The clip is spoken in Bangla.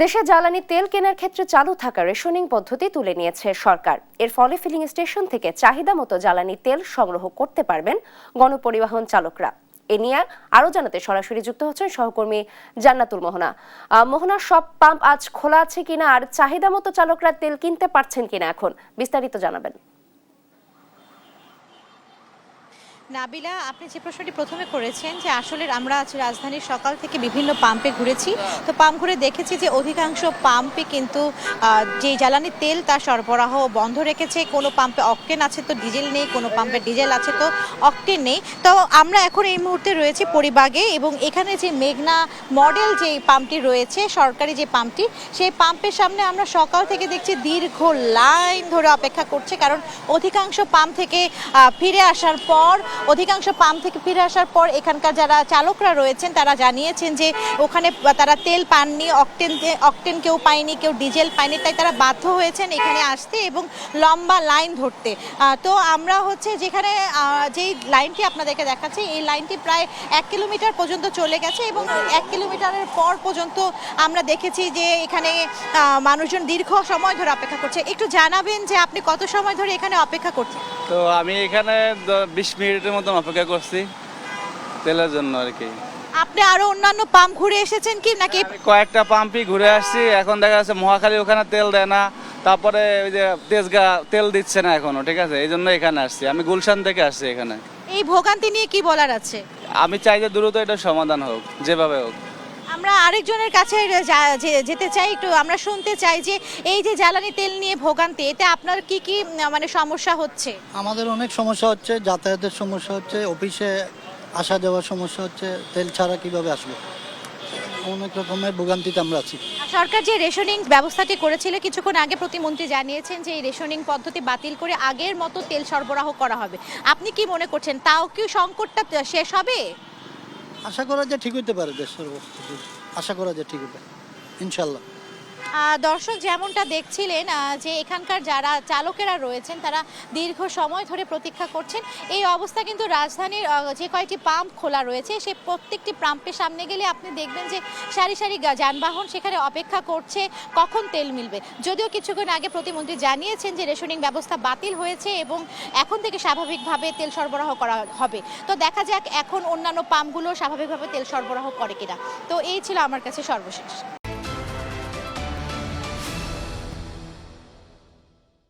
দেশে জ্বালানি তেল কেনার ক্ষেত্রে চালু থাকা রেশনিং পদ্ধতি তুলে নিয়েছে সরকার। এর ফলে ফিলিং স্টেশন থেকে চাহিদা মতো জ্বালানি তেল সংগ্রহ করতে পারবেন গণপরিবহন চালকরা। এ নিয়ে আরো জানাতে সরাসরি যুক্ত হচ্ছেন সহকর্মী জান্নাতুল মোহনা। মোহনা, সব পাম্প আজ খোলা আছে কিনা আর চাহিদা মতো চালকরা তেল কিনতে পারছেন কিনা এখন বিস্তারিত জানাবেন। নাবিলা, আপনি যে প্রশ্নটি প্রথমে করেছেন যে আসলে আমরা আজ রাজধানীর সকাল থেকে বিভিন্ন পাম্পে ঘুরেছি, তো পাম্প ঘুরে দেখেছি যে অধিকাংশ পাম্পে কিন্তু যে জ্বালানি তেল তার সরবরাহ বন্ধ রেখেছে। কোনো পাম্পে অকটেন আছে তো ডিজেল নেই, কোনো পাম্পে ডিজেল আছে তো অকটেন নেই। তো আমরা এখন এই মুহূর্তে রয়েছি পরিবাগে, এবং এখানে যে মেঘনা মডেল যে পাম্পটি রয়েছে, সরকারি যে পাম্পটি, সেই পাম্পের সামনে আমরা সকাল থেকে দেখছি দীর্ঘ লাইন ধরে অপেক্ষা করছে। কারণ অধিকাংশ পাম্প থেকে ফিরে আসার পর এখানকার যারা চালকরা রয়েছেন তারা জানিয়েছেন যে ওখানে তারা তেল পাননি, অকটেন কেউ পায়নি, কেউ ডিজেল পায়নি, তাই তারা বাধ্য হয়েছেন এখানে আসতে এবং লম্বা লাইন ধরতে। তো আমরা যেখানে যেই লাইনটি আপনাদেরকে দেখাচ্ছি, এই লাইনটি প্রায় 1 কিলোমিটার পর্যন্ত চলে গেছে, এবং 1 কিলোমিটারের পর পর্যন্ত আমরা দেখেছি যে এখানে মানুষজন দীর্ঘ সময় ধরে অপেক্ষা করছে। একটু জানাবেন যে আপনি কত সময় ধরে এখানে অপেক্ষা করছেন? তো আমি এখানে 20 মিনিটের মতন অপেক্ষা করছি তেলের জন্য আর কি। আপনি আরো অন্যান্য পাম্প ঘুরে এসেছেন কি নাকি? কয়েকটা পাম্পই ঘুরে আসছি। এখন দেখা যাচ্ছে মহাখালী ওখানে তেল দেয় না, তারপরে ওই যে তেজগাঁ তেল দিচ্ছে না এখনো, ঠিক আছে, এই জন্য এখানে আসছি। আমি গুলশান থেকে আসছি এখানে। এই ভোগান্তি নিয়ে কি বলার আছে? আমি চাই যে দ্রুত এটা সমাধান হোক, যেভাবে হোক। আমরা আরেকজনের কাছে যেতে চাই, একটু আমরা শুনতে চাই যে এই যে জ্বালানি তেল নিয়ে ভোগান্তি, এতে আপনার কি কি মানে সমস্যা হচ্ছে? আমাদের অনেক সমস্যা হচ্ছে, যাতায়াতের সমস্যা হচ্ছে, অফিসে আসা যাওয়ার সমস্যা হচ্ছে। তেল ছাড়া কিভাবে আসবো, অনেক রকমের ভোগান্তিতে আমরা আছি। সরকার যে রেশনিং ব্যবস্থাটি করেছিল কিছুক্ষণ আগে, প্রতিমন্ত্রী জানিয়েছেন যে এই রেশনিং পদ্ধতি বাতিল করে আগের মতো তেল সরবরাহ করা হবে। আপনি কি মনে করছেন, তাও কি সংকটটা শেষ হবে? আশা করা যায় ঠিক হইতে পারে, দেশের আশা করা যায় ঠিক হবে ইনশাল্লাহ। দর্শক যেমনটা দেখছিলেন যে এখানকার যারা চালকেরা রয়েছেন তারা দীর্ঘ সময় ধরে প্রতীক্ষা করছেন। এই অবস্থা কিন্তু রাজধানীর যে কয়েকটি পাম্প খোলা রয়েছে, সেই প্রত্যেকটি পাম্পের সামনে গেলে আপনি দেখবেন যে সারি সারি যানবাহন সেখানে অপেক্ষা করছে কখন তেল মিলবে। যদিও কিছুক্ষণ আগে প্রতিমন্ত্রী জানিয়েছেন যে রেশনিং ব্যবস্থা বাতিল হয়েছে এবং এখন থেকে স্বাভাবিকভাবে তেল সরবরাহ করা হবে। তো দেখা যাক এখন অন্যান্য পাম্পগুলো স্বাভাবিকভাবে তেল সরবরাহ করে কিনা। তো এই ছিল আমার কাছে সর্বশেষ।